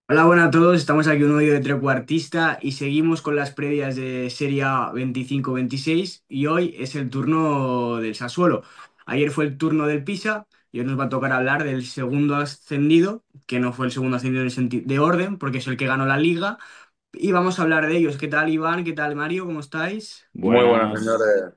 Hola, buenas a todos. Estamos aquí en un vídeo de Trecuartista y seguimos con las previas de Serie A 25-26 y hoy es el turno del Sassuolo. Ayer fue el turno del Pisa y hoy nos va a tocar hablar del segundo ascendido, que no fue el segundo ascendido en el de orden, porque es el que ganó la liga. Y vamos a hablar de ellos. ¿Qué tal, Iván? ¿Qué tal, Mario? ¿Cómo estáis? Muy buenas, Buenas. señores.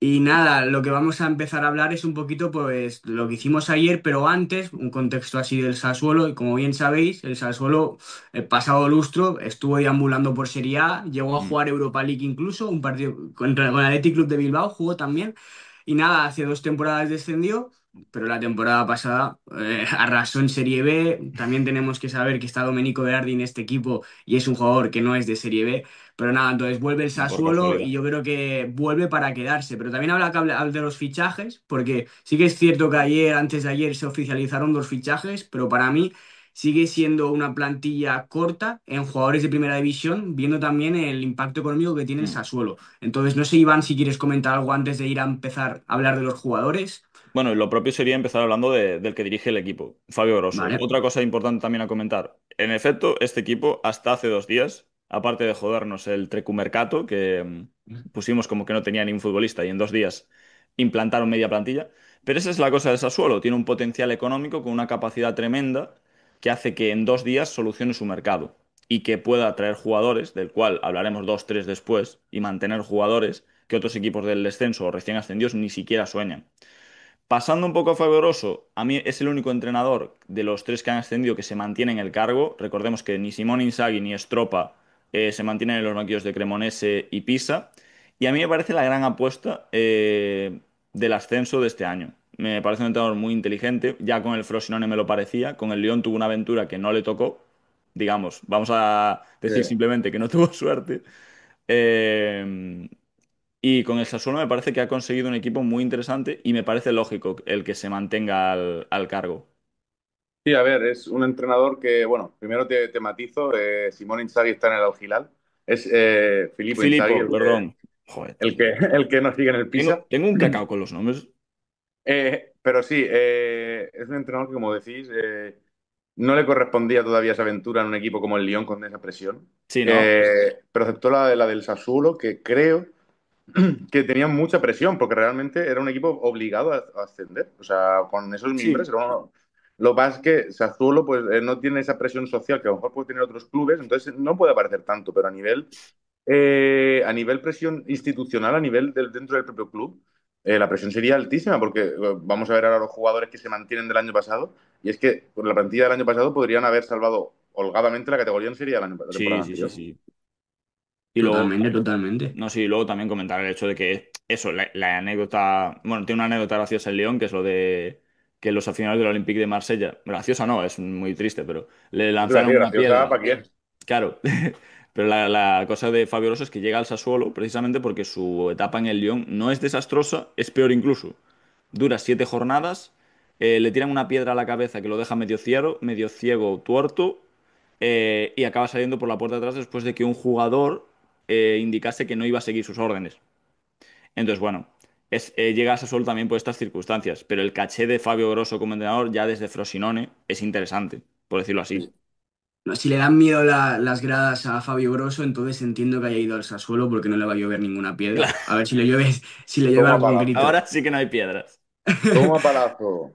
Y nada, lo que vamos a empezar a hablar es un poquito, pues, lo que hicimos ayer, pero antes, un contexto así del Sassuolo. Y como bien sabéis, el Sassuolo, el pasado lustro, estuvo deambulando por Serie A, llegó a Mm. jugar Europa League incluso, un partido con el Athletic Club de Bilbao, jugó también. Y nada, hace 2 temporadas descendió, pero la temporada pasada arrasó en Serie B. También tenemos que saber que está Domenico Berardi en este equipo y es un jugador que no es de Serie B. Pero nada, entonces vuelve el No por Sassuolo casualidad. y yo creo que vuelve para quedarse. Pero también habla que habla de los fichajes, porque sí que es cierto que ayer, antes de ayer, se oficializaron 2 fichajes, pero para mí sigue siendo una plantilla corta en jugadores de primera división, viendo también el impacto económico que tiene el Mm. Sassuolo. Entonces, no sé, Iván, si quieres comentar algo antes de ir a empezar a hablar de los jugadores. Bueno, y lo propio sería empezar hablando del que dirige el equipo, Fabio Grosso. Vale. Otra cosa importante también a comentar. En efecto, este equipo, hasta hace 2 días, aparte de jodernos el Trecumercato, que pusimos como que no tenía ni un futbolista y en 2 días implantaron media plantilla, pero esa es la cosa del Sassuolo. Tiene un potencial económico con una capacidad tremenda que hace que en 2 días solucione su mercado y que pueda atraer jugadores, del cual hablaremos 2, 3 después, y mantener jugadores que otros equipos del descenso o recién ascendidos ni siquiera sueñan. Pasando un poco a Fabio Grosso, a mí es el único entrenador de los tres que han ascendido que se mantiene en el cargo. Recordemos que ni Simone Inzaghi ni Stropa se mantienen en los banquillos de Cremonese y Pisa. Y a mí me parece la gran apuesta del ascenso de este año. Me parece un entrenador muy inteligente. Ya con el Frosinone me lo parecía. Con el Lyon tuvo una aventura que no le tocó. Digamos, vamos a Sí. decir simplemente que no tuvo suerte. Eh, y con el Sassuolo me parece que ha conseguido un equipo muy interesante y me parece lógico el que se mantenga al cargo. Sí, a ver, es un entrenador que, bueno, primero te matizo, Simón Inzaghi está en el Al-Hilal, es Filippo Inzaghi Filippo, perdón. Joder, el tío. que, el que nos sigue en el Tengo, Pisa. tengo un cacao con los nombres. Pero sí, es un entrenador que, como decís, no le correspondía todavía esa aventura en un equipo como el Lyon con esa presión. Sí, ¿no? Pero aceptó la del Sassuolo, que creo que tenían mucha presión, porque realmente era un equipo obligado a ascender. O sea, con esos mimbres Sí. era Lo que pasa es que Sassuolo pues, no tiene esa presión social que a lo mejor puede tener otros clubes, entonces no puede aparecer tanto, pero a nivel presión institucional, a nivel dentro del propio club, la presión sería altísima, porque vamos a ver ahora los jugadores que se mantienen del año pasado, y es que con la plantilla del año pasado podrían haber salvado holgadamente la categoría en Serie A la Sí, temporada sí, sí, anterior. sí. Y luego, Totalmente, totalmente. no sé, y luego también comentar el hecho de que eso, la anécdota, bueno, tiene una anécdota graciosa el León, que es lo de que los aficionados del Olympique de Marsella, graciosa no, es muy triste, pero le Yo te iba a lanzaron decir, una graciosa, piedra. ¿para quién? Claro, pero la cosa de Fabio Grosso es que llega al Sassuolo precisamente porque su etapa en el Lyon no es desastrosa, es peor incluso. Dura 7 jornadas, le tiran una piedra a la cabeza que lo deja medio ciego, tuerto, y acaba saliendo por la puerta de atrás después de que un jugador indicase que no iba a seguir sus órdenes. Entonces, bueno, llega a Sassuolo también por estas circunstancias, pero el caché de Fabio Grosso como entrenador ya desde Frosinone es interesante, por decirlo así. Sí. No, si le dan miedo las gradas a Fabio Grosso, entonces entiendo que haya ido al Sassuolo porque no le va a llover ninguna piedra. A ver si le llueve, si le llueve Toma algún palazo. grito. Ahora sí que no hay piedras. Toma palazo.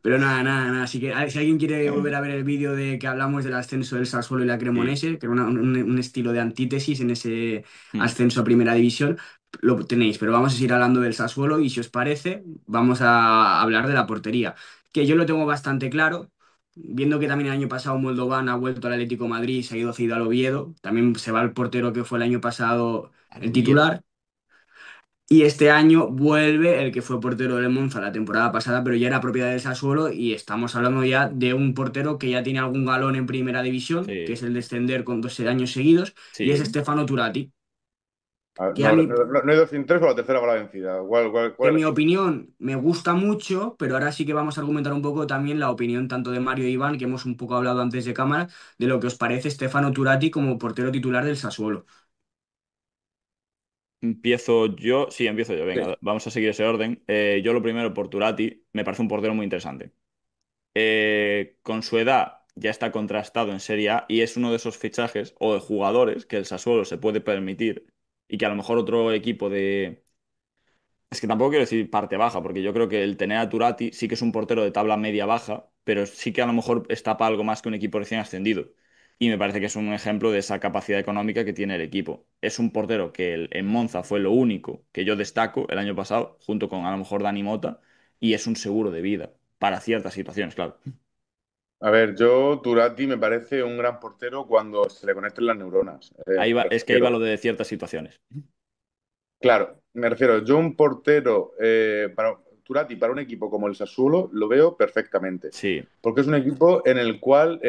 Pero nada, nada, nada. Así que si alguien quiere volver a ver el vídeo de que hablamos del ascenso del Sassuolo y la Sí. Cremonese, que era un estilo de antítesis en ese Hmm. ascenso a Primera División, lo tenéis. Pero vamos a seguir hablando del Sassuolo y si os parece, vamos a hablar de la portería, que yo lo tengo bastante claro. Viendo que también el año pasado Moldovan ha vuelto al Atlético de Madrid, se ha ido cedido al Oviedo, también se va el portero que fue el año pasado Al el Oviedo. titular. Y este año vuelve el que fue portero del Monza la temporada pasada, pero ya era propiedad del Sassuolo y estamos hablando ya de un portero que ya tiene algún galón en primera división, que Sí, es el descender con 12 años seguidos, y es sí. Stefano Turati, A ver, que a mí, no he ido sin tres o la tercera va la vencida. ¿Cuál en mi eres tú? opinión, me gusta mucho, pero ahora sí que vamos a argumentar un poco también la opinión tanto de Mario e Iván, que hemos un poco hablado antes de cámara, de lo que os parece Stefano Turati como portero titular del Sassuolo. Empiezo yo. Sí, empiezo yo. Sí. Venga, vamos a seguir ese orden. Yo lo primero por Turati. Me parece un portero muy interesante. Con su edad ya está contrastado en Serie A y es uno de esos fichajes o de jugadores que el Sassuolo se puede permitir y que a lo mejor otro equipo de... Es que tampoco quiero decir parte baja, porque yo creo que el tener a Turati sí que es un portero de tabla media-baja, pero sí que a lo mejor está para algo más que un equipo recién ascendido. Y me parece que es un ejemplo de esa capacidad económica que tiene el equipo. Es un portero que en Monza fue lo único que yo destaco el año pasado, junto con a lo mejor Dani Mota, y es un seguro de vida para ciertas situaciones, claro. A ver, yo Turati me parece un gran portero cuando se le conecten las neuronas. Ahí va, Me es que ahí va lo refiero. de ciertas situaciones. Claro, me refiero. Yo un portero para Turati para un equipo como el Sassuolo lo veo perfectamente. Sí, Porque es un equipo en el cual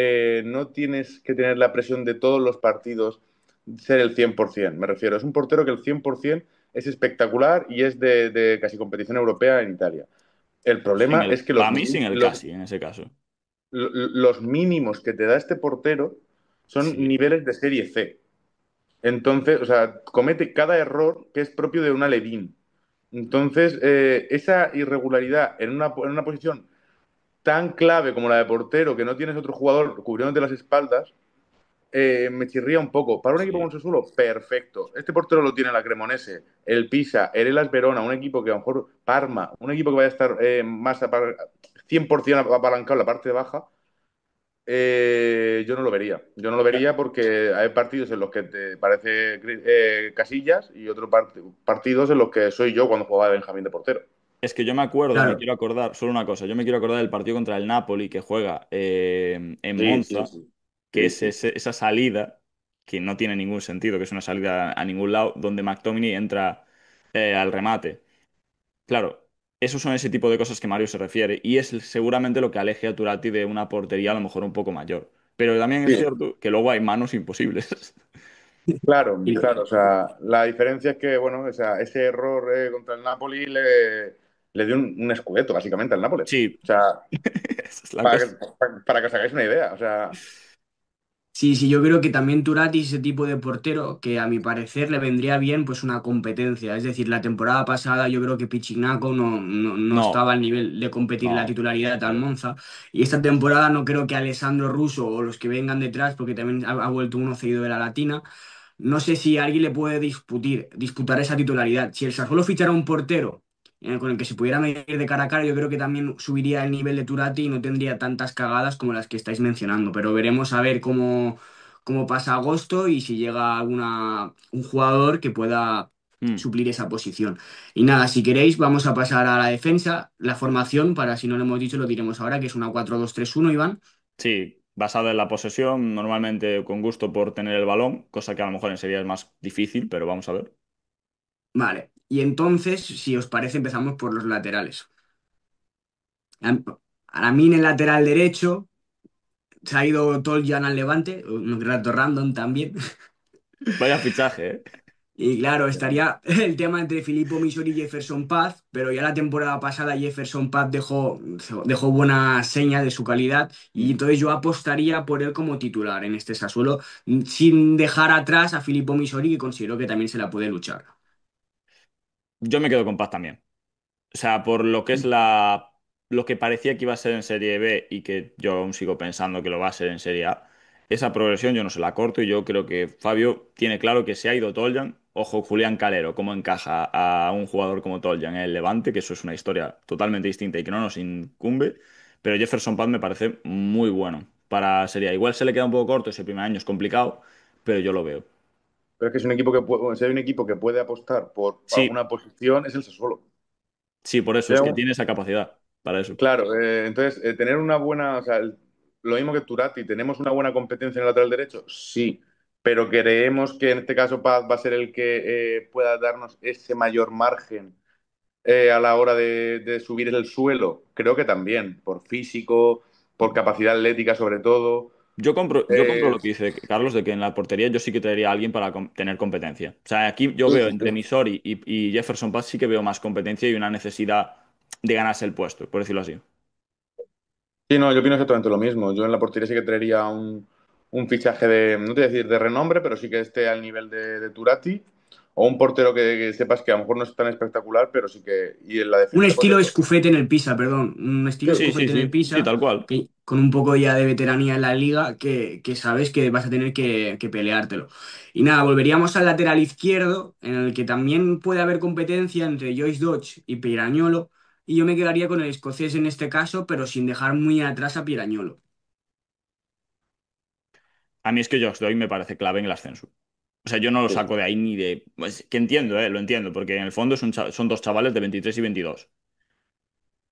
no tienes que tener la presión de todos los partidos ser el 100%. Me refiero, es un portero que el 100% es espectacular y es de casi competición europea en Italia. El problema es que para mí sin el casi, en ese caso. los mínimos que te da este portero son Sí, niveles de serie C. Entonces, o sea, comete cada error que es propio de un alevín. Entonces, esa irregularidad en una posición tan clave como la de portero, que no tienes otro jugador cubriéndote las espaldas, me chirría un poco. Para un equipo como sí. el Sassuolo, perfecto. Este portero lo tiene la Cremonese, el Pisa, el Hellas Verona, un equipo que a lo mejor Parma, un equipo que vaya a estar 100% apalancado en la parte baja, yo no lo vería. Yo no lo vería porque hay partidos en los que te parece Casillas y otros partidos en los que soy yo cuando jugaba de Benjamín de portero. Es que yo me acuerdo, me Claro, quiero acordar, solo una cosa, yo me quiero acordar del partido contra el Napoli que juega en Sí, sí, Monza, sí. que Sí, es sí. esa salida, que no tiene ningún sentido, que es una salida a ningún lado, donde McTominay entra al remate. Claro, esos son ese tipo de cosas que Mario se refiere, y es seguramente lo que aleje a Turati de una portería a lo mejor un poco mayor. Pero también es Sí, cierto que luego hay manos imposibles. claro, y claro. O sea, la diferencia es que, bueno, o sea, ese error contra el Napoli le dio un escudeto, básicamente, al Nápoles. Sí, O sea, esa es la cosa. para que os hagáis una idea. O sea, sí, sí, yo creo que también Turati es ese tipo de portero que a mi parecer le vendría bien pues una competencia. Es decir, la temporada pasada yo creo que Pichinaco no No, estaba al nivel de competir la no, titularidad al claro. Monza. Y esta temporada no creo que Alessandro Russo o los que vengan detrás, porque también ha vuelto uno cedido de la Latina, no sé si alguien le puede disputar esa titularidad. Si el Sassuolo fichara un portero con el que se pudiera medir de cara a cara, yo creo que también subiría el nivel de Turati y no tendría tantas cagadas como las que estáis mencionando. Pero veremos a ver cómo pasa agosto y si llega un jugador que pueda Mm. suplir esa posición. Y nada, si queréis, vamos a pasar a la defensa. La formación, para si no lo hemos dicho, lo diremos ahora, que es una 4-2-3-1, Iván. Sí, basada en la posesión, normalmente con gusto por tener el balón, cosa que a lo mejor en serie es más difícil, pero vamos a ver. Vale. Y entonces, si os parece, empezamos por los laterales. A mí en el lateral derecho se ha ido Toljan al Levante, un rato random también. Vaya fichaje, ¿eh? Y claro, estaría el tema entre Filippo Misori y Jefferson Paz, pero ya la temporada pasada Jefferson Paz dejó buena seña de su calidad y Mm. entonces yo apostaría por él como titular en este Sassuolo, sin dejar atrás a Filippo Misori, que considero que también se la puede luchar. Yo me quedo con Paz también. O sea, por lo que es lo que parecía que iba a ser en Serie B y que yo aún sigo pensando que lo va a ser en Serie A, esa progresión yo no se la corto y yo creo que Fabio tiene claro que se ha ido Toljan. Ojo, Julián Calero, cómo encaja a un jugador como Toljan en el Levante, que eso es una historia totalmente distinta y que no nos incumbe. Pero Jefferson Paz me parece muy bueno para Serie A. Igual se le queda un poco corto, ese primer año es complicado, pero yo lo veo. pero es que es un equipo si hay un equipo que puede apostar por Sí, alguna posición, es el Sassuolo. sí, por eso, es que tiene esa capacidad para eso. Claro, entonces, tener una buena, o sea, lo mismo que Turati, ¿tenemos una buena competencia en el lateral derecho? Sí, pero creemos que en este caso Paz va a ser el que pueda darnos ese mayor margen a la hora de subir el suelo. Creo que también, por físico, por capacidad atlética sobre todo. Yo compro Eh, lo que dice Carlos de que en la portería yo sí que traería a alguien para tener competencia. O sea, aquí yo sí, veo sí, entre sí. Misori y Jefferson Paz sí que veo más competencia y una necesidad de ganarse el puesto, por decirlo así. Sí, no, yo opino exactamente lo mismo. Yo en la portería sí que traería un fichaje de, no te voy a decir de renombre, pero sí que esté al nivel de Turati. o un portero que sepas que a lo mejor no es tan espectacular, pero sí que. Y en la Un defensa, pues estilo eso. Escufete en el Pisa, perdón. Un estilo Sí, Sí, sí, Escufete en el sí, sí, Pisa, tal cual. con un poco ya de veteranía en la liga, que sabes que vas a tener que peleártelo. Y nada, volveríamos al lateral izquierdo, en el que también puede haber competencia entre Joyce Dodge y Pirañolo. Y yo me quedaría con el escocés en este caso, pero sin dejar muy atrás a Pirañolo. A mí es que Josh Doy me parece clave en el ascenso. O sea, yo no lo Sí, saco de ahí ni de. Pues, que entiendo, lo entiendo, porque en el fondo son dos chavales de 23 y 22.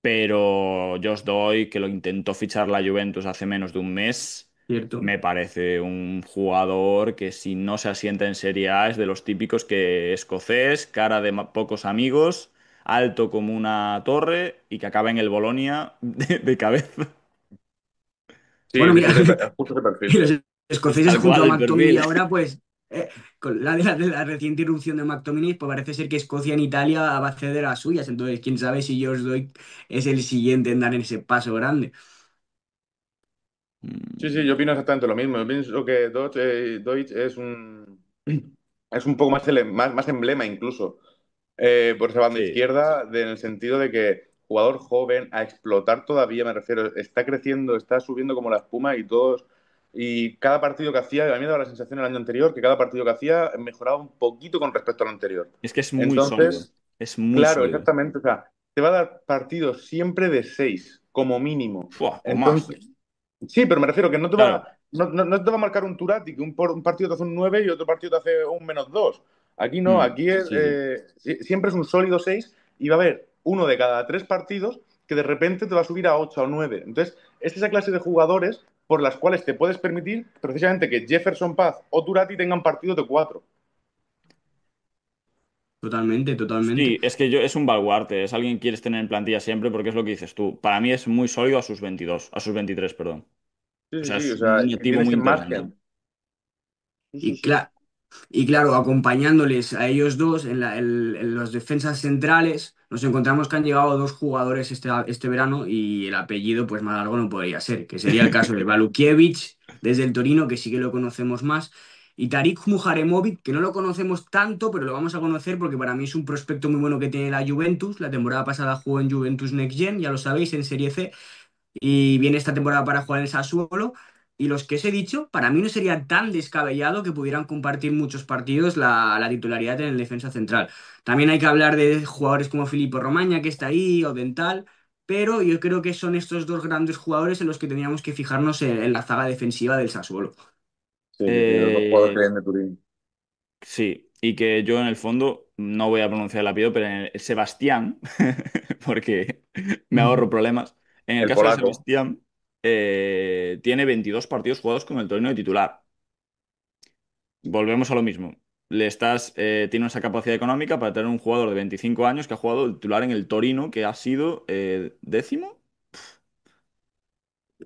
Pero Josh Doy, que lo intentó fichar la Juventus hace menos de un mes, ¿Cierto? me parece un jugador que si no se asienta en Serie A es de los típicos que escocés, cara de pocos amigos, alto como una torre y que acaba en el Bolonia de cabeza. sí, Bueno, mira, es justo ese y perfil. los Es escoceses tal junto cual a el McTominay perfil. ahora, pues, con la reciente irrupción de McTominay, pues parece ser que Escocia en Italia va a ceder a las suyas. Entonces, quién sabe si George Doig es el siguiente en dar ese paso grande. Sí, sí, yo opino exactamente lo mismo. Yo pienso que Deutsch es un poco más emblema incluso por esa banda Sí, izquierda, en el sentido de que jugador joven a explotar todavía, me refiero, está creciendo, está subiendo como la espuma y cada partido que hacía, a mí me daba la sensación el año anterior que cada partido que hacía mejoraba un poquito con respecto al anterior. es que es muy sólido. Entonces, Es muy claro, sólido. exactamente, o sea, te va a dar partidos siempre de 6 como mínimo. Fua, o más. Entonces, sí, pero me refiero que no te Claro. va, no te va a marcar un Turati, que un partido te hace un 9 y otro partido te hace un -2. Aquí no, Mm, aquí sí, sí. siempre es un sólido 6 y va a haber uno de cada 3 partidos que de repente te va a subir a 8 o 9. Entonces, es esa clase de jugadores por las cuales te puedes permitir precisamente que Jefferson Paz o Turati tengan partidos de 4. Totalmente, totalmente. Sí, es que es un baluarte, es alguien que quieres tener en plantilla siempre porque es lo que dices tú. Para mí es muy sólido a sus 22, a sus 23, perdón. Sí, O sí, sea, sí, es o sea, un que activo tiene muy ese interesante. margen. Sí, sí, Y, sí. Y claro, acompañándoles a ellos dos en los defensas centrales, nos encontramos que han llegado dos jugadores este verano y el apellido pues más largo no podría ser, que sería el caso de Balukiewicz desde el Torino, que sí que lo conocemos más, y Tarik Muharemovic, que no lo conocemos tanto, pero lo vamos a conocer porque para mí es un prospecto muy bueno que tiene la Juventus. La temporada pasada jugó en Juventus Next Gen, ya lo sabéis, en Serie C y viene esta temporada para jugar en el Sassuolo. Y los que os he dicho, para mí no sería tan descabellado que pudieran compartir muchos partidos la titularidad en el defensa central. También hay que hablar de jugadores como Filippo Romaña, que está ahí, o Dental, pero yo creo que son estos dos grandes jugadores en los que teníamos que fijarnos en la zaga defensiva del Sassuolo. Sí, sí, los dos jugadores que Eh, vienen de Turín. sí, y que yo en el fondo no voy a pronunciar el apellido, pero en el Sebastián, porque me ahorro problemas. En el El caso de polaco. Sebastián, tiene 22 partidos jugados con el Torino de titular. Volvemos a lo mismo. Tiene esa capacidad económica para tener un jugador de 25 años que ha jugado de titular en el Torino, que ha sido décimo.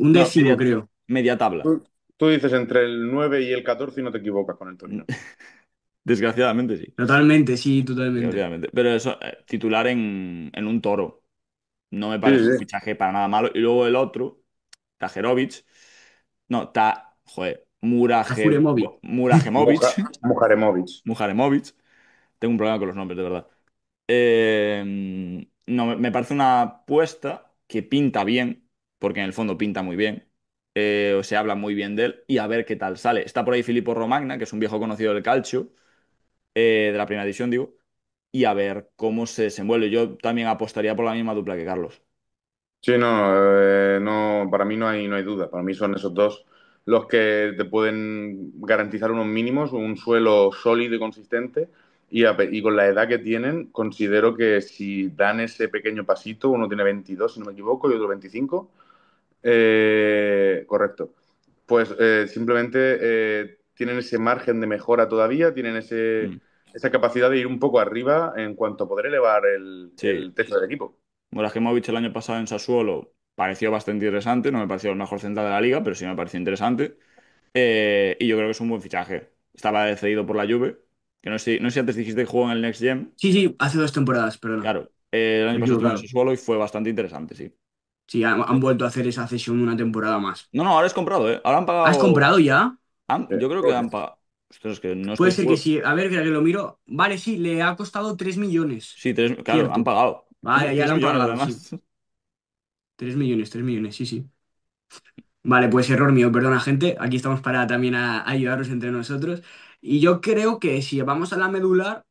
Un No, décimo, creo. media tabla. Tú dices entre el 9 y el 14 y no te equivocas con el Torino. Desgraciadamente sí. Totalmente, sí, totalmente. Desgraciadamente. Pero eso, titular en un Toro. No me Sí, parece un sí. fichaje para nada malo. Y luego el otro, Tajerovic. No, joder, Tajuremovic. Murajemovic. Mujaremovic. Mujaremovic. Tengo un problema con los nombres, de verdad. No, me parece una apuesta que pinta bien, porque en el fondo pinta muy bien. Se habla muy bien de él y a ver qué tal sale. Está por ahí Filippo Romagna, que es un viejo conocido del calcio, de la primera división, digo, y a ver cómo se desenvuelve. Yo también apostaría por la misma dupla que Carlos. Sí, no, no, para mí no hay duda. Para mí son esos dos los que te pueden garantizar unos mínimos, un suelo sólido y consistente. Y con la edad que tienen, considero que si dan ese pequeño pasito, uno tiene 22, si no me equivoco, y otro 25, correcto. Pues simplemente tienen ese margen de mejora todavía, tienen Mm, esa capacidad de ir un poco arriba en cuanto a poder elevar sí. el techo del equipo. Murajemovic el año pasado en Sassuolo pareció bastante interesante. No me pareció el mejor central de la liga, pero sí me pareció interesante. Y yo creo que es un buen fichaje. Estaba cedido por la Juve, que no sé si antes dijiste que jugó en el Next Gen. Sí, sí, hace 2 temporadas, perdona. Claro, el año Me he pasado estuvo en equivocado. Sassuolo y fue bastante interesante, sí. Sí, han vuelto a hacer esa cesión una temporada más. No, no, ahora es comprado, ¿eh? Ahora han ¿Has pagado. comprado ya? Sí, Yo creo que creo que han sí. pagado. Ostras, es que no estoy Puede ser que seguro. sí. A ver, que lo miro. Vale, sí, le ha costado 3 millones. Sí, claro, han Cierto. pagado. Vale, ya 3 lo han millones pagado, sí. además. 3 millones, sí, sí. Vale, pues error mío, perdona, gente. Aquí estamos para también ayudarnos entre nosotros. Y yo creo que si vamos a la medular,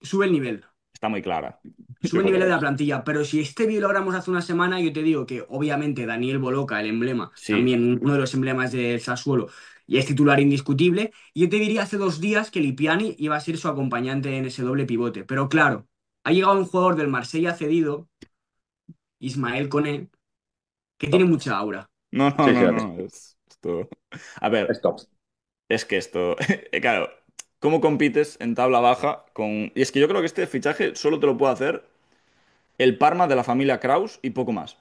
sube el nivel. Está muy clara. Sube Yo el nivel de creo. la plantilla. Pero si este vídeo lo grabamos hace una semana, yo te digo que obviamente Daniel Boloca, el emblema, Sí, también uno de los emblemas del Sassuolo, y es titular indiscutible. Y yo te diría hace 2 días que Lipiani iba a ser su acompañante en ese doble pivote. Pero claro, ha llegado un jugador del Marsella cedido, Ismael Koné, que tiene Top. mucha aura. no, no, Sí, sí, no, no. Esto. A ver, es top. es que esto. Claro, ¿cómo compites en tabla baja con. Y es que yo creo que este fichaje solo te lo puede hacer el Parma de la familia Kraus y poco más.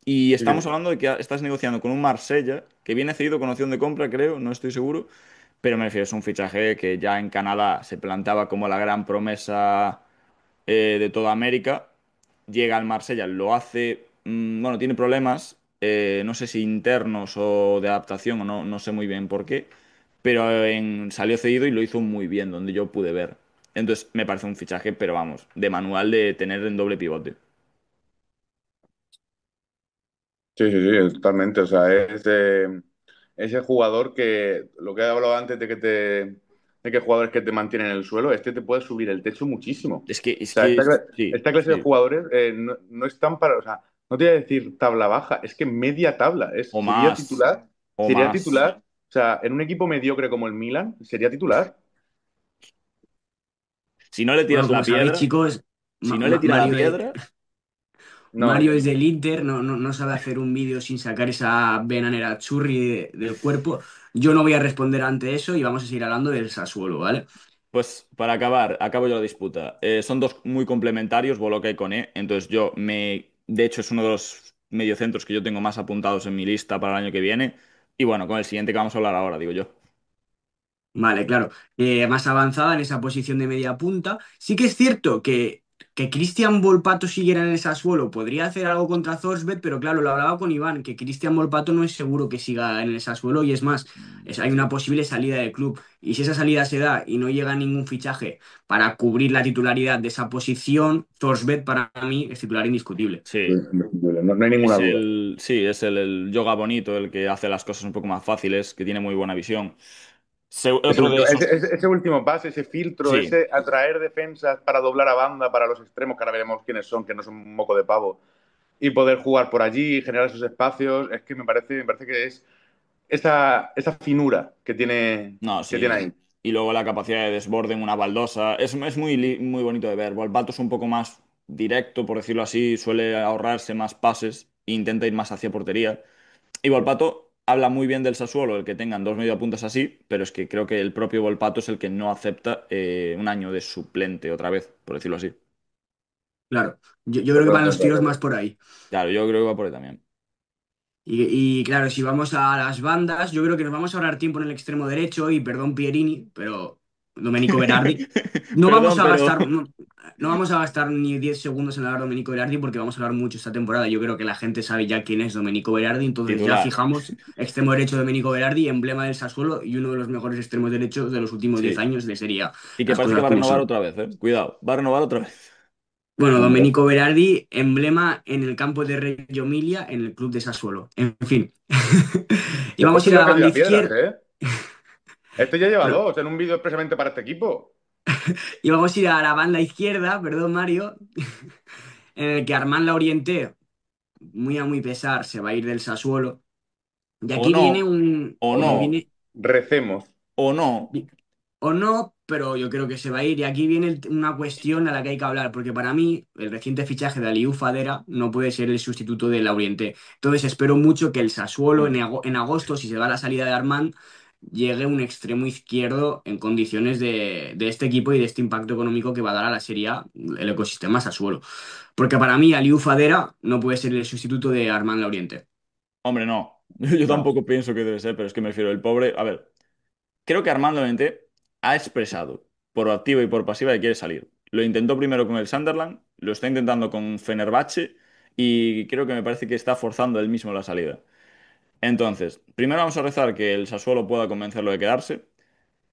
Y Sí, estamos sí. hablando de que estás negociando con un Marsella que viene cedido con opción de compra, creo, no estoy seguro. Pero me refiero, es un fichaje que ya en Canadá se planteaba como la gran promesa de toda América. Llega al Marsella, lo hace, bueno, tiene problemas, no sé si internos o de adaptación, o no, no sé muy bien por qué, pero salió cedido y lo hizo muy bien, donde yo pude ver. Entonces me parece un fichaje, pero vamos, de manual de tener en doble pivote. Sí, sí, sí, totalmente. O sea, es ese jugador que, lo que he hablado antes de que jugadores que te mantienen en el suelo, este te puede subir el techo muchísimo. O Es sea, que, sí, esta clase de sí, jugadores no están para, o sea, no te voy a decir tabla baja, es que media tabla. o más, o Sería más. titular, o sea, en un equipo mediocre como el Milan, sería titular. Si no le Bueno, tiras como la sabéis, piedra, chicos, si no le tira la Mario, piedra, No, Mario es del Inter, no sabe hacer un vídeo sin sacar esa vena churri del cuerpo. Yo no voy a responder ante eso y vamos a seguir hablando del Sassuolo, ¿vale? pues para acabar, acabo yo la disputa. Son dos muy complementarios, Boloca y Koné. Entonces de hecho, es uno de los mediocentros que yo tengo más apuntados en mi lista para el año que viene. Y bueno, con el siguiente que vamos a hablar ahora, digo yo. Vale, claro. Más avanzada en esa posición de media punta. Sí que es cierto que Cristian Volpato siguiera en el Sassuolo podría hacer algo contra Zorsbet, pero claro, lo hablaba con Iván, que Cristian Volpato no es seguro que siga en el Sassuolo y es más, hay una posible salida del club. Y si esa salida se da y no llega ningún fichaje para cubrir la titularidad de esa posición, Zorsbet para mí es titular indiscutible. Sí, no hay ninguna duda. sí, es el yoga bonito, el que hace las cosas un poco más fáciles, que tiene muy buena visión. Otro de esos, Ese último pase, ese filtro, sí. ese atraer defensas para doblar a banda para los extremos, que ahora veremos quiénes son, que no son un moco de pavo, y poder jugar por allí y generar esos espacios, es que me parece que es esa finura No, que tiene sí. ahí. Y luego la capacidad de desborde en una baldosa. Es muy bonito de ver. Volpato es un poco más directo, por decirlo así. Suele ahorrarse más pases e intenta ir más hacia portería. Y Volpato habla muy bien del Sassuolo, el que tengan dos mediapuntas así, pero es que creo que el propio Volpato es el que no acepta un año de suplente otra vez, por decirlo así. Claro, yo creo que van los Totalmente de tiros más acuerdo. por ahí. Claro, yo creo que va por ahí también. Y claro, si vamos a las bandas, yo creo que nos vamos a ahorrar tiempo en el extremo derecho y perdón Pierini, pero Domenico Berardi. No vamos Perdón, a pero gastar, no vamos a gastar ni 10 segundos en hablar de Domenico Berardi porque vamos a hablar mucho esta temporada. Yo creo que la gente sabe ya quién es Domenico Berardi, entonces ya titular. fijamos extremo derecho Domenico Berardi, emblema del Sassuolo y uno de los mejores extremos derechos de los últimos 10 Sí. años de Serie A. Y que Las parece que cosas va a como renovar son. otra vez, ¿eh? Cuidado, va a renovar otra vez. Bueno, Hombre, Domenico Berardi, emblema en el campo de Reggio Emilia en el club de Sassuolo. En fin. Y vamos a este ir a ya la banda pedía piedras, izquierda. ¿eh? Este ya lleva Bueno, dos en un vídeo expresamente para este equipo. y vamos a ir a la banda izquierda, perdón, Mario, en el que Armand Laurienté, muy a muy pesar, se va a ir del Sassuolo. Y O aquí no, viene un. o O no, Aquí viene. recemos. o no. O no, pero yo creo que se va a ir. Y aquí viene una cuestión a la que hay que hablar, porque para mí el reciente fichaje de Aliou Fadera no puede ser el sustituto del Laurienté. Entonces espero mucho que el Sassuolo en agosto, si se va la salida de Armand, llegue un extremo izquierdo en condiciones de este equipo y de este impacto económico que va a dar a la Serie A el ecosistema Sassuolo. Porque para mí Aliou Fadera no puede ser el sustituto de Armand Laurienté. Hombre, no. Yo No. tampoco pienso que debe ser, pero es que me refiero, el pobre. A ver, creo que Armando Lamente ha expresado por activa y por pasiva que quiere salir. Lo intentó primero con el Sunderland, lo está intentando con Fenerbahce y creo que me parece que está forzando él mismo la salida. Entonces, primero vamos a rezar que el Sassuolo pueda convencerlo de quedarse.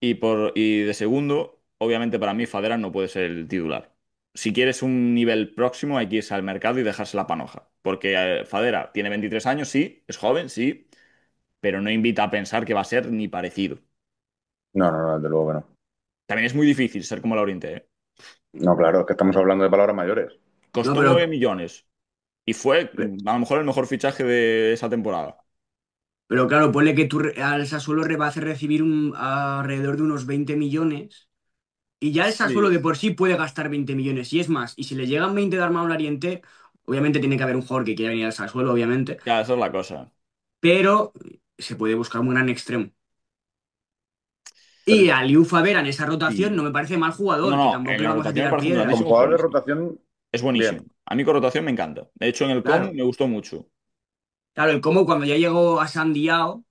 Y de segundo, obviamente para mí Fadera no puede ser el titular. Si quieres un nivel próximo hay que irse al mercado y dejarse la panoja. Porque Fadera tiene 23 años, sí, es joven, sí, pero no invita a pensar que va a ser ni parecido. No, no, no, desde luego que no. También es muy difícil ser como Laurinte, ¿eh? No, claro, es que estamos hablando de palabras mayores. No, Costó 9 pero, millones y fue a lo mejor el mejor fichaje de esa temporada. pero claro, ponle que al Sassuolo va a hacer recibir alrededor de unos 20 millones. Y ya el Sassuolo Sí. de por sí puede gastar 20 millones. Y es más, y si le llegan 20 de Armando Oriente, obviamente tiene que haber un jugador que quiera venir al Sassuolo, obviamente. Ya, esa es la cosa. Pero se puede buscar un gran extremo. Pero Y a Liu Favera en esa rotación Sí. no me parece mal No, jugador, que no, tampoco en le la vamos a rotación me tirar parece un como piedras. grandísimo jugador de futbolista. rotación, Es bien. buenísimo. A mí con rotación me encanta. De hecho, en el COM Claro, me gustó mucho. claro, el cómo cuando ya llegó a Sandiao,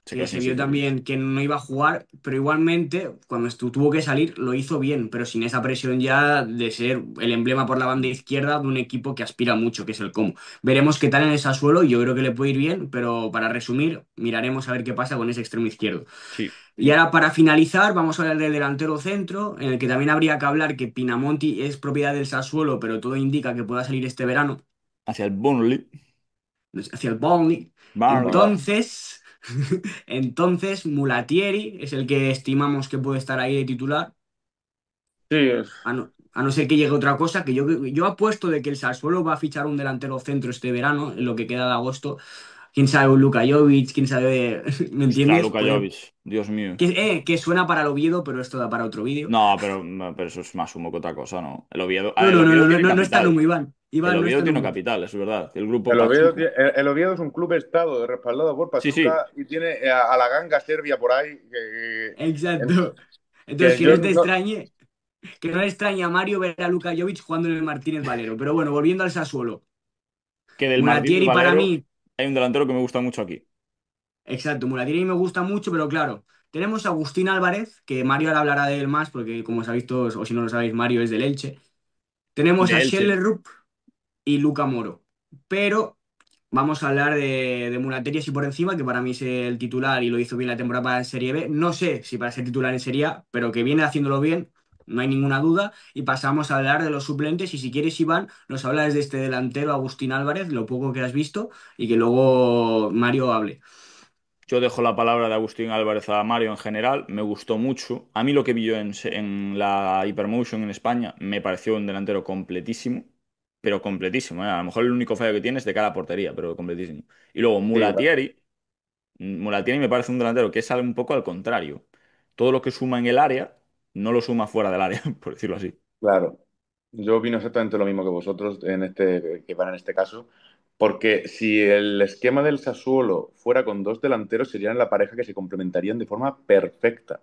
Se quedó que sin se vio sitio, sí. también que no iba a jugar, pero igualmente cuando tuvo que salir lo hizo bien, pero sin esa presión ya de ser el emblema por la banda izquierda de un equipo que aspira mucho, que es el Como. Veremos qué tal en el Sassuolo, yo creo que le puede ir bien, pero para resumir, miraremos a ver qué pasa con ese extremo izquierdo. Sí. Y ahora para finalizar, vamos a hablar del delantero centro, en el que también habría que hablar que Pinamonti es propiedad del Sassuolo, pero todo indica que pueda salir este verano Hacia el Burnley. hacia el Burnley. Burnley. Hola. Entonces, entonces Mulatieri es el que estimamos que puede estar ahí de titular, Sí, a no ser que llegue otra cosa, que yo apuesto de que el Sassuolo va a fichar un delantero centro este verano, en lo que queda de agosto. Quién sabe, un Luka Jovic, quién sabe, ¿me Ostras, entiendes? Luka Puede, Jovic. Dios mío. que suena para el Oviedo, pero esto da para otro vídeo. No, pero eso es más humo que otra cosa, ¿no? No, El no, no, Oviedo no, no, tiene no, no está en capital. humo, Iván. El Iván, no Oviedo está en tiene humo. capital, es verdad. El grupo Pachuca. El Oviedo es un club estado respaldado por Sí, sí. Pachuca y tiene a la ganga serbia por ahí Exacto. Entonces, que que no yo te no. extrañe. Que no le extraña a Mario ver a Luka Jovic jugando en el Martínez Valero. Pero bueno, volviendo al Sassuolo. Que del Martínez Mulatieri para Valero mí, hay un delantero que me gusta mucho aquí. exacto, Mulatieri me gusta mucho, pero claro, tenemos a Agustín Álvarez, que Mario ahora hablará de él más, porque como sabéis todos, o si no lo sabéis, Mario es del Elche. Tenemos a De Elche. Scheller Rupp y Luca Moro. Pero vamos a hablar de Mulatieri así por encima, que para mí es el titular y lo hizo bien la temporada en Serie B. No sé si para ser titular en Serie A, pero que viene haciéndolo bien, no hay ninguna duda. Y pasamos a hablar de los suplentes. Y si quieres, Iván, nos hablas de este delantero, Agustín Álvarez, lo poco que has visto, y que luego Mario hable. Yo dejo la palabra de Agustín Álvarez a Mario en general. Me gustó mucho. A mí lo que vi yo en la Hypermotion en España me pareció un delantero completísimo. Pero completísimo, ¿eh? A lo mejor el único fallo que tiene es de cara a portería, pero completísimo. Y luego Sí, Mulatieri me parece un delantero que sale un poco al contrario. Todo lo que suma en el área, no lo suma fuera del área, por decirlo así. claro. Yo opino exactamente lo mismo que vosotros que van en este caso, porque si el esquema del Sassuolo fuera con dos delanteros, serían la pareja que se complementarían de forma perfecta.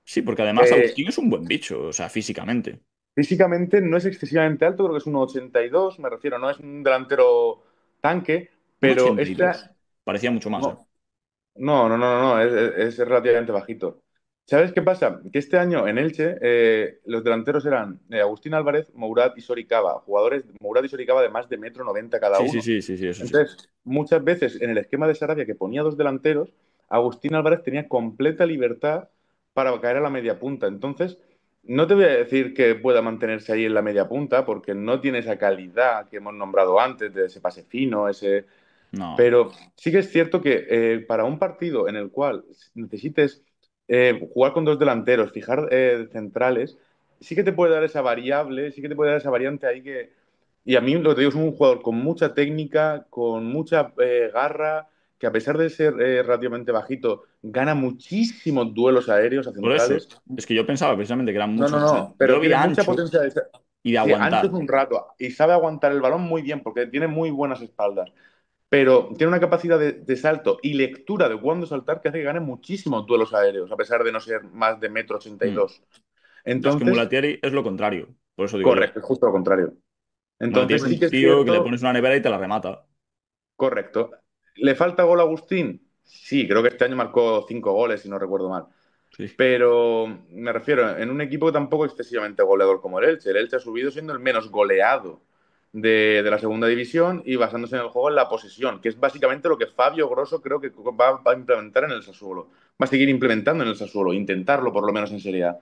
Sí, porque además Eh, Agustín es un buen bicho, o sea, físicamente. Físicamente no es excesivamente alto, creo que es un 82, me refiero, no es un delantero tanque, Un pero 82. Parecía mucho más, ¿eh? no, no, es relativamente bajito. ¿Sabes qué pasa? Que este año en Elche los delanteros eran Agustín Álvarez, Mourad y Soricaba, jugadores Mourad y Soricaba de más de 1,90 m cada Sí, sí, uno. sí, sí, sí, eso sí. Entonces, muchas veces en el esquema de Sarabia que ponía dos delanteros, Agustín Álvarez tenía completa libertad para caer a la media punta. Entonces, no te voy a decir que pueda mantenerse ahí en la media punta, porque no tiene esa calidad que hemos nombrado antes, de ese pase fino, ese. No. Pero sí que es cierto que para un partido en el cual necesites jugar con dos delanteros, fijar centrales, sí que te puede dar esa variable, sí que te puede dar esa variante ahí que. Y a mí lo que te digo es un jugador con mucha técnica, con mucha garra, que a pesar de ser relativamente bajito, gana muchísimos duelos aéreos a Por eso, centrales. es que yo pensaba precisamente que eran No, no, muchos. O sea, no, yo pero lo vi tiene mucha ancho potencia y de sí, ancho es aguantar. un rato y sabe aguantar el balón muy bien porque tiene muy buenas espaldas, pero tiene una capacidad de salto y lectura de cuándo saltar que hace que gane muchísimos duelos aéreos, a pesar de no ser más de 1,82 m. No, es que Entonces, Mulatieri es lo contrario, por eso digo yo. correcto, es justo lo contrario. Mulatieri Entonces es sí un que es tío que le pones cierto, una nevera y te la remata. correcto. ¿Le falta gol a Agustín? Sí, creo que este año marcó 5 goles, si no recuerdo mal. Sí. Pero me refiero, en un equipo tampoco excesivamente goleador como el Elche. El Elche ha subido siendo el menos goleado de la segunda división y basándose en el juego en la posesión, que es básicamente lo que Fabio Grosso creo que va a implementar en el Sassuolo. Va a seguir implementando en el Sassuolo, intentarlo por lo menos en Serie A.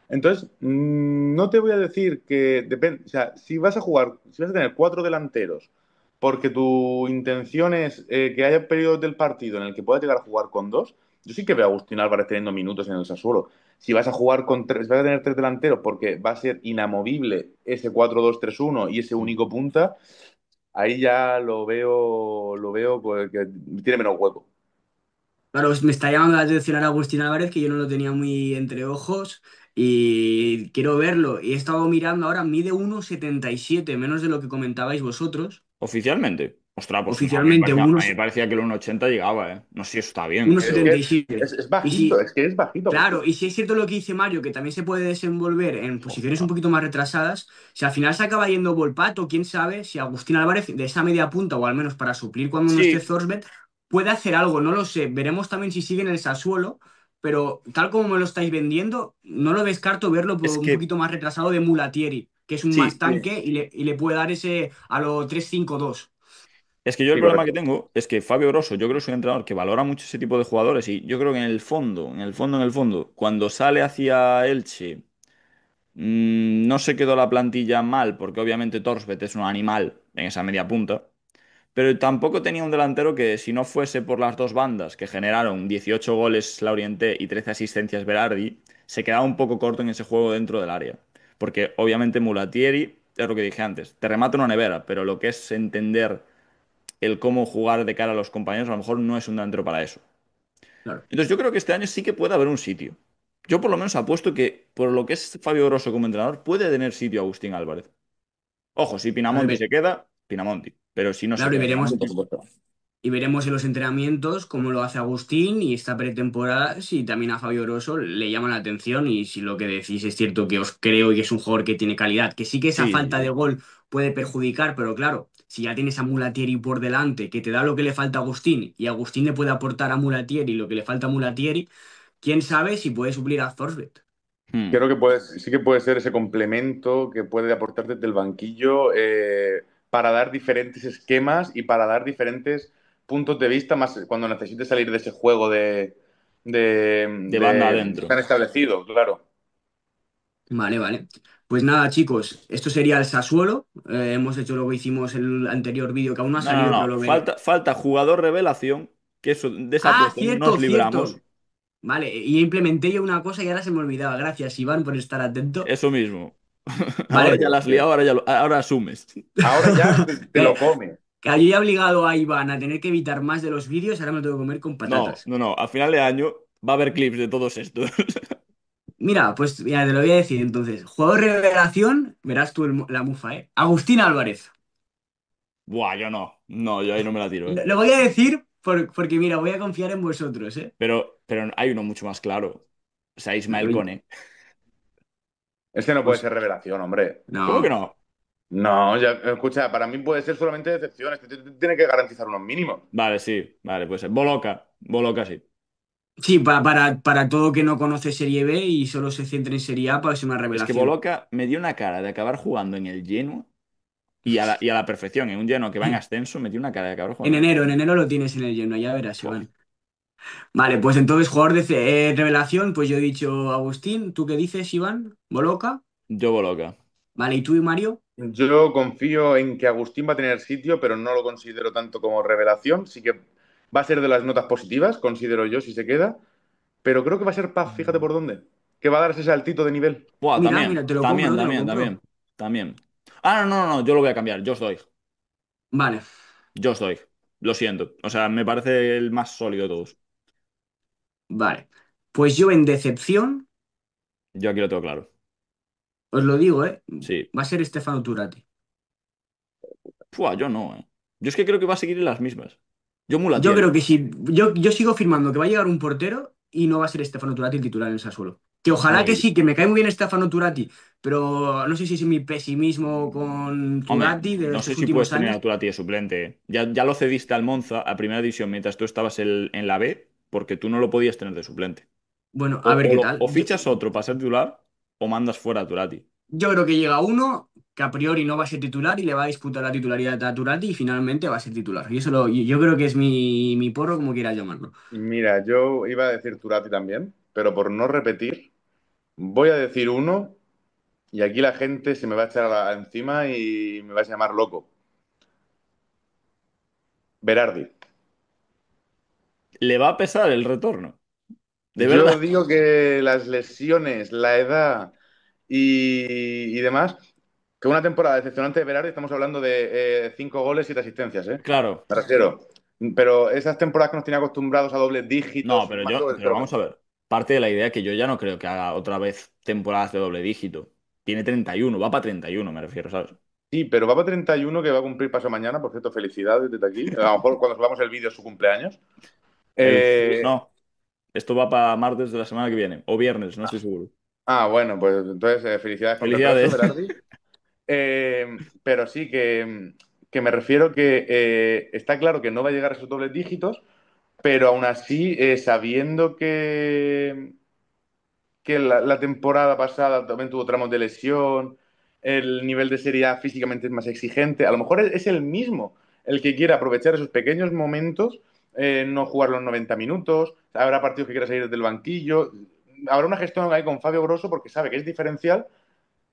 Entonces, no te voy a decir que depende, o sea, si vas a jugar, si vas a tener cuatro delanteros, porque tu intención es que haya periodos del partido en el que puedas llegar a jugar con dos, yo sí que veo a Agustín Álvarez teniendo minutos en el Sassuolo. Si vas a jugar con tres, si vas a tener tres delanteros porque va a ser inamovible ese 4-2-3-1 y ese único punta, ahí ya lo veo pues, que tiene menos hueco. Claro, me está llamando la atención ahora Agustín Álvarez, que yo no lo tenía muy entre ojos y quiero verlo. Y he estado mirando ahora, mide 1,77, menos de lo que comentabais vosotros. Oficialmente. Ostras, pues no, Oficialmente a mí me parecía que el 1,80 llegaba, ¿eh? No sé si eso está bien. Es que 1,77. es Y bajito, si, es que es bajito, claro, Agustín. y si es cierto lo que dice Mario, que también se puede desenvolver en posiciones un Ostras. poquito más retrasadas, si al final se acaba yendo Volpato, quién sabe si Agustín Álvarez de esa media punta, o al menos para suplir cuando no esté Sí, Zorsbet, puede hacer algo, no lo sé. Veremos también si sigue en el Sassuolo, pero tal como me lo estáis vendiendo, no lo descarto verlo es un que poquito más retrasado de Mulatieri, que es un más sí. tanque y le puede dar ese a lo 3-5-2. Es que yo el Sí, problema que correcto. tengo es que Fabio Grosso, yo creo que es un entrenador que valora mucho ese tipo de jugadores y yo creo que en el fondo, cuando sale hacia Elche, no se quedó la plantilla mal, porque obviamente Torsbet es un animal en esa media punta, pero tampoco tenía un delantero que si no fuese por las dos bandas que generaron 18 goles Laurienté y 13 asistencias Berardi, se quedaba un poco corto en ese juego dentro del área. Porque obviamente Mulatieri, es lo que dije antes, te remata una nevera, pero lo que es entender el cómo jugar de cara a los compañeros, a lo mejor no es un delantero para eso. Claro. Entonces yo creo que este año sí que puede haber un sitio. Yo por lo menos apuesto que por lo que es Fabio Grosso como entrenador, puede tener sitio Agustín Álvarez. Ojo, si Claro, Pinamonti se queda, Pinamonti. Pero si no se claro, y queda Pinamonti, veremos. por supuesto. Y veremos en los entrenamientos cómo lo hace Agustín y esta pretemporada si también a Fabio Grosso le llama la atención y si lo que decís es cierto que os creo y que es un jugador que tiene calidad, que sí que esa Sí, sí, falta de sí. gol puede perjudicar, pero claro, si ya tienes a Mulatieri por delante que te da lo que le falta a Agustín y Agustín le puede aportar a Mulatieri lo que le falta a Mulatieri, quién sabe si puede suplir a Zorsbet. Hmm. Creo que sí que puede ser ese complemento que puede aportar desde el banquillo para dar diferentes esquemas y para dar diferentes puntos de vista, más cuando necesites salir de ese juego De banda tan adentro. establecido, claro. Vale, vale. Pues nada, chicos, esto sería el Sassuolo. Hemos hecho lo que hicimos en el anterior vídeo, que aún no ha No, no, salido, pero no. lo veré. Falta jugador revelación, que eso, de esa Ah, apuesta nos cierto, libramos. cierto. Vale, y implementé yo una cosa y ahora se me olvidaba. Gracias, Iván, por estar atento. Eso mismo. Ahora Vale, ya la has liado, ahora asumes. Ahora ya te lo que, come. que yo he obligado a Iván a tener que evitar más de los vídeos, ahora me lo tengo que comer con No, patatas. no, no. A final de año va a haber clips de todos estos. Mira, pues mira, te lo voy a decir entonces. Jugador revelación, verás tú la mufa, ¿eh? Agustín Álvarez. Buah, yo no. No, yo ahí no me la tiro, ¿eh? Lo voy a decir porque, mira, voy a confiar en vosotros, ¿eh? Pero hay uno mucho más claro. O sea, Ismael Kone. Este no puede Pues ser revelación, hombre. ¿Cómo que no. no? No, ya, escucha, para mí puede ser solamente decepción. Este tiene que garantizar unos mínimos. Vale, sí. Vale, pues Boloca. Boloca sí. Sí, para todo que no conoce Serie B y solo se centra en Serie A, para ser una Es que revelación. Boloca me dio una cara de acabar jugando en el Genoa y a la perfección. En un Genoa que va en ascenso, me dio una cara de acabar jugando en el En Genoa. enero lo tienes en el lleno, ya verás, Buah, Iván. Vale, pues entonces jugador de revelación, pues yo he dicho Agustín, ¿tú qué dices, Iván? ¿Boloca? yo Boloca. Vale, ¿y tú y Mario? Yo confío en que Agustín va a tener sitio, pero no lo considero tanto como revelación. Sí que va a ser de las notas positivas, considero yo, si se queda. Pero creo que va a ser Paz, fíjate por dónde. Que va a dar ese saltito de nivel. Buah, Mira, también. mira, te lo También, compro, te lo también, compro. también. También. Ah, no, no, no. Yo lo voy a cambiar. Yo os doy. Vale, Yo os doy. Lo siento. O sea, me parece el más sólido de todos. vale. Pues yo en decepción, Yo aquí lo tengo claro. os lo digo, ¿eh? Sí. Va a ser Stefano Turati. Buah, yo no, ¿eh? Yo es que creo que va a seguir en las mismas. Yo Yo Mulatieri. creo que sí. Yo sigo firmando que va a llegar un portero y no va a ser Stefano Turati el titular en el Sassuolo. Que ojalá que Increíble. sí, que me cae muy bien Stefano Turati, pero no sé si es mi pesimismo con Hombre, Turati de no sé estos si puedes últimos tener a años. Turati de suplente. Ya lo cediste al Monza a primera división mientras tú estabas en la B, porque tú no lo podías tener de suplente. Bueno, a ver qué tal. O fichas otro para ser titular o mandas fuera a Turati. Yo creo que llega uno que a priori no va a ser titular y le va a disputar la titularidad a Turati y finalmente va a ser titular. Y eso yo creo que es mi porro, como quieras llamarlo. Mira, yo iba a decir Turati también, pero por no repetir, voy a decir uno y aquí la gente se me va a echar encima y me va a llamar loco. Berardi. Le va a pesar el retorno, de Yo verdad. digo que las lesiones, la edad y demás, que una temporada decepcionante de Berardi, estamos hablando de 5 goles, 7 asistencias, ¿eh? Claro, Me refiero. Pero esas temporadas que nos tenía acostumbrados a dobles no, dígitos, más goles, pero pero vamos a ver. Parte de la idea que yo ya no creo que haga otra vez temporadas de doble dígito. Tiene 31, va para 31, me refiero, ¿sabes? sí, pero va para 31 que va a cumplir paso mañana, por cierto, felicidades desde aquí. A lo mejor cuando subamos el vídeo es su cumpleaños. Eh, No, esto va para martes de la semana que viene, o viernes, no estoy seguro. bueno, pues entonces felicidades con retraso, Felicidades. Berardi. Pero sí que me refiero que está claro que no va a llegar a esos dobles dígitos, pero aún así, sabiendo que la temporada pasada también tuvo tramos de lesión, el nivel de Serie A físicamente es más exigente, a lo mejor es el mismo el que quiere aprovechar esos pequeños momentos, no jugar los 90 minutos, habrá partidos que quiera salir del banquillo, habrá una gestión ahí con Fabio Grosso porque sabe que es diferencial,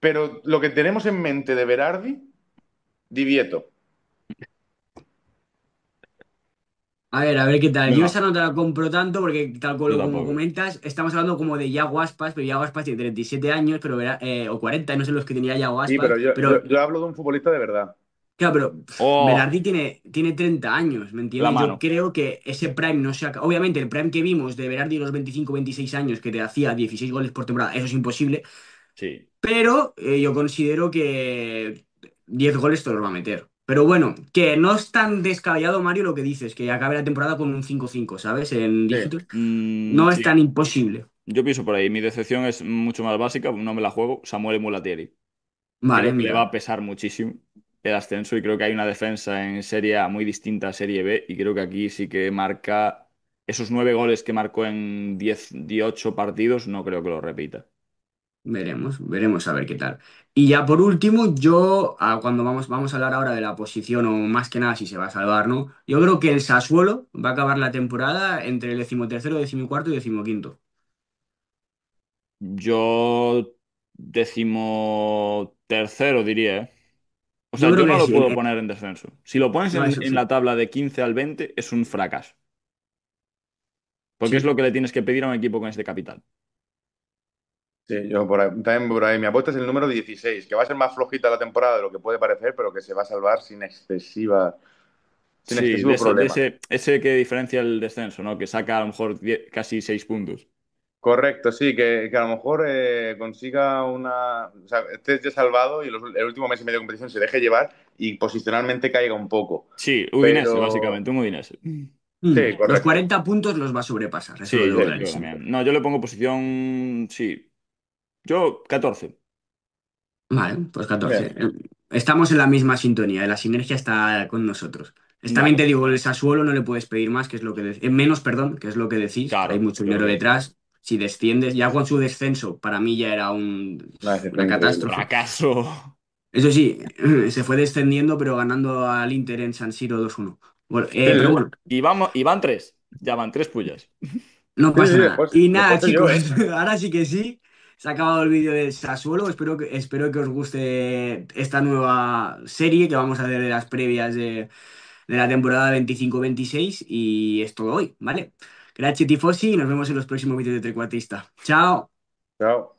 pero lo que tenemos en mente de Berardi, Divieto. A ver qué tal. Yo No, esa no te la compro tanto porque, tal yo como tampoco. comentas, estamos hablando como de Yago Aspas, pero Yago Aspas tiene 37 años, o 40, no sé los que tenía Yago Sí, Aspas, pero yo, pero yo, yo hablo de un futbolista de verdad. claro, pero Oh, Berardi tiene 30 años, ¿me la entiendes? Yo mano. creo que ese prime no se acaba. Obviamente, el prime que vimos de Berardi a los 25-26 años, que te hacía 16 goles por temporada, eso es imposible, Sí. pero yo considero que 10 goles te los va a meter. Pero bueno, que no es tan descabellado, Mario, lo que dices, que acabe la temporada con un 5-5, ¿sabes? En Sí. dígitos. No es Sí, tan imposible. yo pienso por ahí. Mi decepción es mucho más básica, no me la juego. Samuel Mulatieri. Vale, Creo que le va mira, a pesar muchísimo el ascenso y creo que hay una defensa en Serie A muy distinta a Serie B y creo que aquí sí que marca esos 9 goles que marcó en 10, 18 partidos, no creo que lo repita. veremos a ver qué tal. Y ya por último, cuando vamos a hablar ahora de la posición, o más que nada si se va a salvar, ¿no? Yo creo que el Sassuolo va a acabar la temporada entre el 13º, 14º y 15º. Yo decimotercero diría, ¿eh? O Yo sea, yo creo no que lo sí. puedo poner en descenso. Si lo pones No, eso en la sí. tabla de 15 al 20 es un fracaso, porque es Sí. lo que le tienes que pedir a un equipo con este capital. Sí, yo también por ahí. Mi apuesta es el número 16, que va a ser más flojita la temporada de lo que puede parecer, pero que se va a salvar sin Sí, excesivo de problema. ese que diferencia el descenso, ¿no? Que saca a lo mejor casi 6 puntos. Correcto, sí, que a lo mejor consiga o sea, esté ya salvado y el último mes y medio de competición se deje llevar y posicionalmente caiga un poco. Sí, Udinese, Pero básicamente, un Udinese. sí, Los correcto. 40 puntos los va a sobrepasar, eso lo Sí, tengo yo creo clarísimo. también. No, yo le pongo posición, sí. Yo 14. Vale, pues 14. Bien, Estamos en la misma sintonía, la sinergia está con nosotros. También Vale, te digo, el Sassuolo no le puedes pedir más, que es lo que menos, perdón, que es lo que decís. Hay claro, mucho yo dinero creo que es detrás. Si desciendes, ya con su descenso, para mí ya era una una decepción increíble. catástrofe. fracaso. Eso sí, se fue descendiendo, pero ganando al Inter en San Siro 2-1. Bueno, Sí, pero sí, bueno, Y van tres. Ya van tres pullas. no sí, sí, pasa nada. después, Y nada, después soy yo, chicos, ¿eh? ahora sí que sí. Se ha acabado el vídeo del Sassuolo. Espero que os guste esta nueva serie que vamos a hacer de las previas de la temporada 25-26. Y es todo hoy, ¿vale? Gracias, tifosi, y nos vemos en los próximos vídeos de Trecuartista. Chao. Chao.